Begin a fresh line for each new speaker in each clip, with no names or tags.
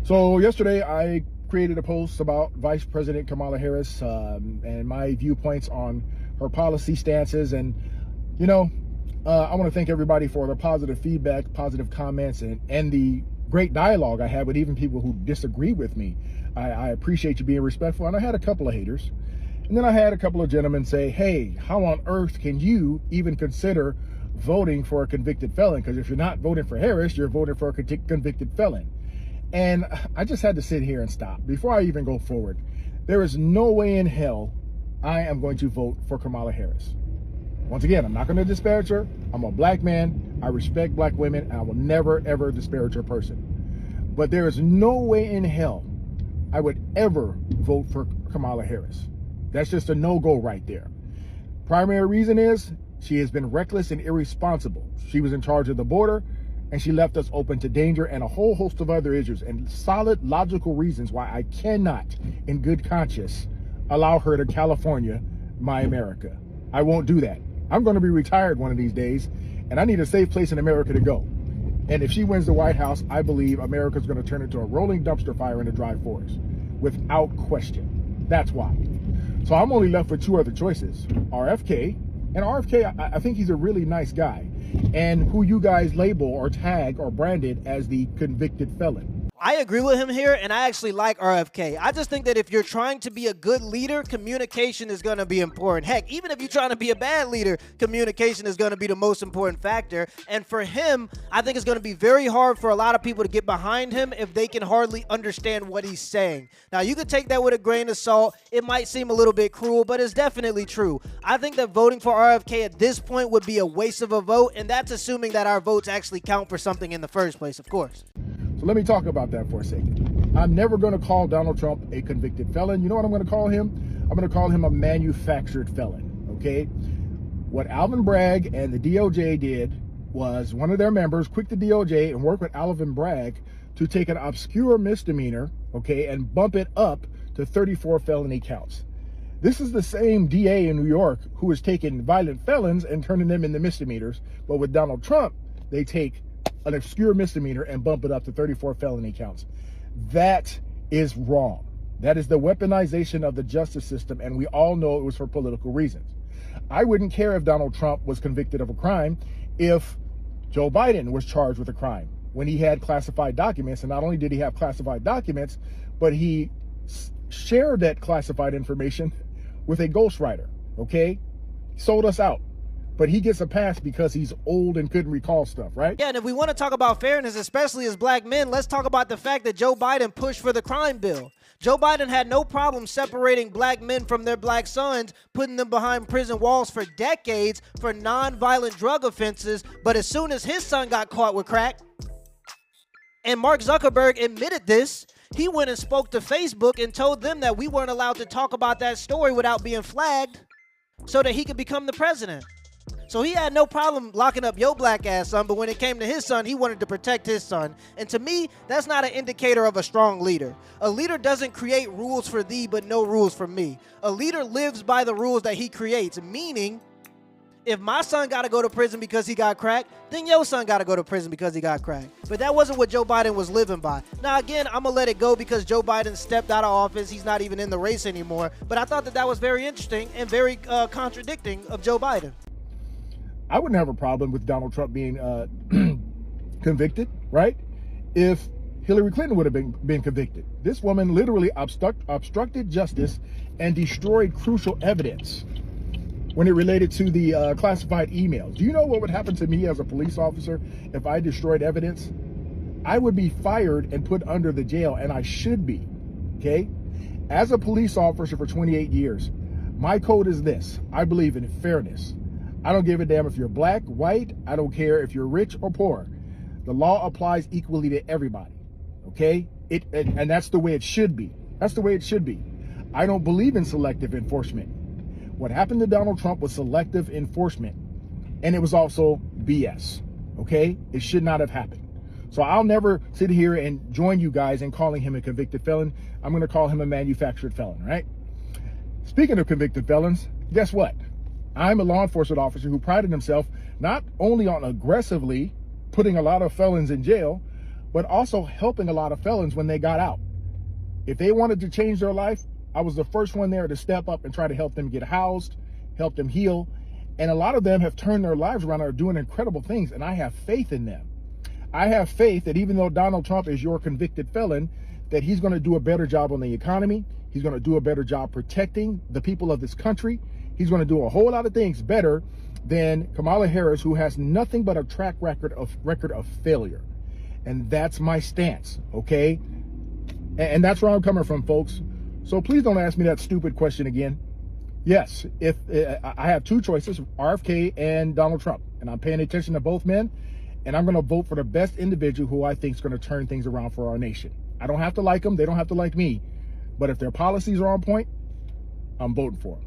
So yesterday I created a post about Vice President Kamala Harris and my viewpoints on her policy stances. And, I want to thank everybody for their positive feedback, positive comments, and the great dialogue I had with even people who disagree with me. I appreciate you being respectful. And I had a couple of haters. And then I had a couple of gentlemen say, hey, how on earth can you even consider voting for a convicted felon? Because if you're not voting for Harris, you're voting for a convicted felon. And I just had to sit here and stop. Before I even go forward, there is no way in hell I am going to vote for Kamala Harris. Once again, I'm not going to disparage her. I'm a black man. I respect black women, and I will never, ever disparage her person. But there is no way in hell I would ever vote for Kamala Harris. That's just a no-go right there. Primary reason is she has been reckless and irresponsible. She was in charge of the border, and she left us open to danger and a whole host of other issues and solid, logical reasons why I cannot, in good conscience, allow her to California, my America. I won't do that. I'm going to be retired one of these days, and I need a safe place in America to go. And if she wins the White House, I believe America's going to turn into a rolling dumpster fire in the dry forest, without question. That's why. So I'm only left with two other choices, RFK. And RFK, I think he's a really nice guy, and who you guys label or tag or branded as the convicted felon.
I agree with him here, and I actually like RFK. I just think that if you're trying to be a good leader, communication is going to be important. Heck, even if you're trying to be a bad leader, communication is going to be the most important factor. And for him, I think it's going to be very hard for a lot of people to get behind him if they can hardly understand what he's saying. Now, you could take that with a grain of salt. It might seem a little bit cruel, but it's definitely true. I think that voting for RFK at this point would be a waste of a vote, and that's assuming that our votes actually count for something in the first place, of course.
So let me talk about that for a second. I'm never going to call Donald Trump a convicted felon. You know what I'm going to call him? I'm going to call him a manufactured felon, okay? What Alvin Bragg and the DOJ did was one of their members quit the DOJ and work with Alvin Bragg to take an obscure misdemeanor, okay, and bump it up to 34 felony counts. This is the same DA in New York who is taking violent felons and turning them into misdemeanors. But with Donald Trump, they take an obscure misdemeanor and bump it up to 34 felony counts. That is wrong. That is the weaponization of the justice system, and we all know it was for political reasons. I wouldn't care if Donald Trump was convicted of a crime if Joe Biden was charged with a crime when he had classified documents. And not only did he have classified documents, but he shared that classified information with a ghostwriter, okay? Sold us out. But he gets a pass because he's old and couldn't recall stuff, right?
Yeah, and if we want to talk about fairness, especially as black men, let's talk about the fact that Joe Biden pushed for the crime bill. Joe Biden had no problem separating black men from their black sons, putting them behind prison walls for decades for non-violent drug offenses. But as soon as his son got caught with crack, and Mark Zuckerberg admitted this, he went and spoke to Facebook and told them that we weren't allowed to talk about that story without being flagged so that he could become the president. So he had no problem locking up your black ass son, but when it came to his son, he wanted to protect his son. And to me, that's not an indicator of a strong leader. A leader doesn't create rules for thee, but no rules for me. A leader lives by the rules that he creates, meaning if my son got to go to prison because he got cracked, then your son got to go to prison because he got cracked. But that wasn't what Joe Biden was living by. Now, again, I'm going to let it go because Joe Biden stepped out of office. He's not even in the race anymore. But I thought that that was very interesting and very contradicting of Joe Biden.
I wouldn't have a problem with Donald Trump being convicted, right? If Hillary Clinton would have been convicted. This woman literally obstructed justice and destroyed crucial evidence when it related to the classified emails. Do you know what would happen to me as a police officer if I destroyed evidence? I would be fired and put under the jail, and I should be, okay? As a police officer for 28 years, my code is this. I believe in fairness. I don't give a damn if you're black, white. I don't care if you're rich or poor. The law applies equally to everybody, okay? And that's the way it should be. That's the way it should be. I don't believe in selective enforcement. What happened to Donald Trump was selective enforcement, and it was also BS, okay? It should not have happened. So I'll never sit here and join you guys in calling him a convicted felon. I'm going to call him a manufactured felon, right? Speaking of convicted felons, guess what? I'm a law enforcement officer who prided himself not only on aggressively putting a lot of felons in jail, but also helping a lot of felons when they got out. If they wanted to change their life, I was the first one there to step up and try to help them get housed, help them heal. And a lot of them have turned their lives around and are doing incredible things, and I have faith in them. I have faith that even though Donald Trump is your convicted felon, that he's going to do a better job on the economy. He's going to do a better job protecting the people of this country. He's going to do a whole lot of things better than Kamala Harris, who has nothing but a track record of failure. And that's my stance, okay? And that's where I'm coming from, folks. So please don't ask me that stupid question again. Yes, if I have two choices, RFK and Donald Trump, and I'm paying attention to both men, and I'm going to vote for the best individual who I think is going to turn things around for our nation. I don't have to like them. They don't have to like me. But if their policies are on point, I'm voting for them.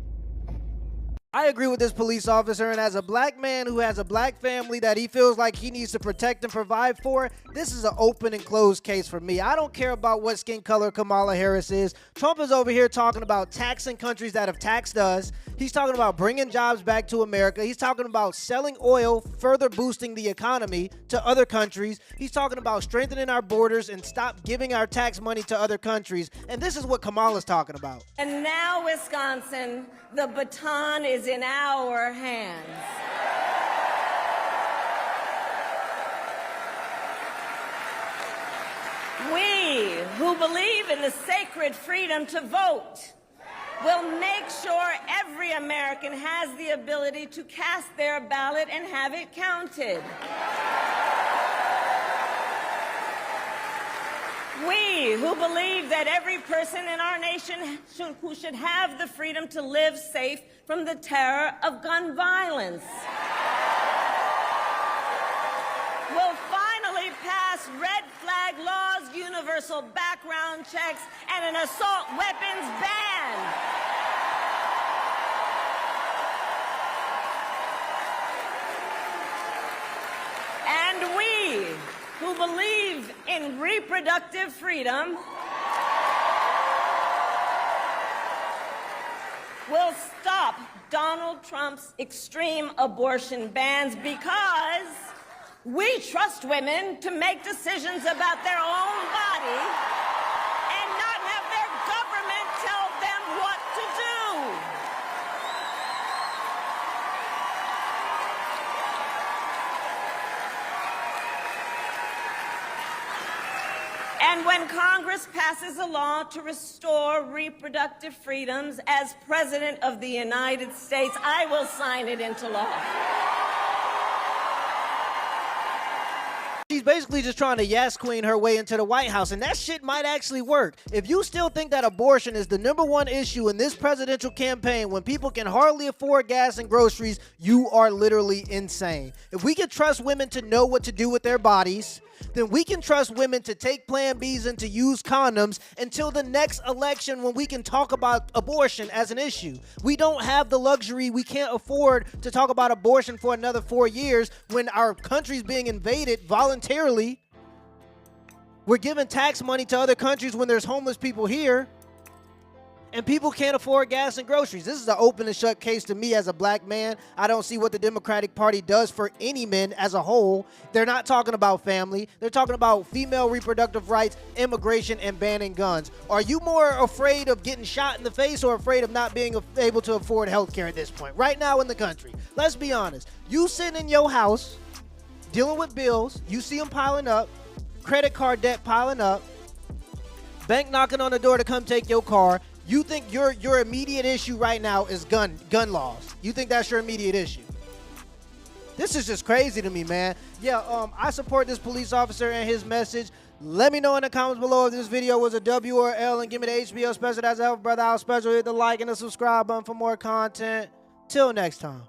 I agree with this police officer, and as a black man who has a black family that he feels like he needs to protect and provide for, this is an open and closed case for me. I don't care about what skin color Kamala Harris is. Trump is over here talking about taxing countries that have taxed us. He's talking about bringing jobs back to America. He's talking about selling oil, further boosting the economy to other countries. He's talking about strengthening our borders and stop giving our tax money to other countries. And this is what Kamala's talking about.
And now, Wisconsin, the baton is in our hands. We who believe in the sacred freedom to vote will make sure every American has the ability to cast their ballot and have it counted. We who believe that every person in our nation who should have the freedom to live safe from the terror of gun violence will finally pass red flag laws, universal background checks, and an assault weapons ban. And we who believe in reproductive freedom will stop Donald Trump's extreme abortion bans because we trust women to make decisions about their own body and not have their government tell them what to do. And when Congress passes a law to restore reproductive freedoms as President of the United States, I will sign it into law.
She's basically just trying to yes queen her way into the White House, and that shit might actually work. If you still think that abortion is the #1 issue in this presidential campaign when people can hardly afford gas and groceries, you are literally insane. If we can trust women to know what to do with their bodies, then we can trust women to take Plan Bs and to use condoms until the next election when we can talk about abortion as an issue. We don't have the luxury, we can't afford to talk about abortion for another 4 years when our country's being invaded voluntarily. We're giving tax money to other countries when there's homeless people here. And people can't afford gas and groceries. This is an open and shut case to me as a black man. I don't see what the Democratic Party does for any men as a whole. They're not talking about family. They're talking about female reproductive rights, immigration, and banning guns. Are you more afraid of getting shot in the face or afraid of not being able to afford health care at this point? Right now in the country. Let's be honest. You sitting in your house, dealing with bills. You see them piling up. Credit card debt piling up. Bank knocking on the door to come take your car. You think your immediate issue right now is gun laws. You think that's your immediate issue. This is just crazy to me, man. Yeah, I support this police officer and his message. Let me know in the comments below if this video was a W or L, and give me the HBO special. That's a brother out special. Hit the like and the subscribe button for more content. Till next time.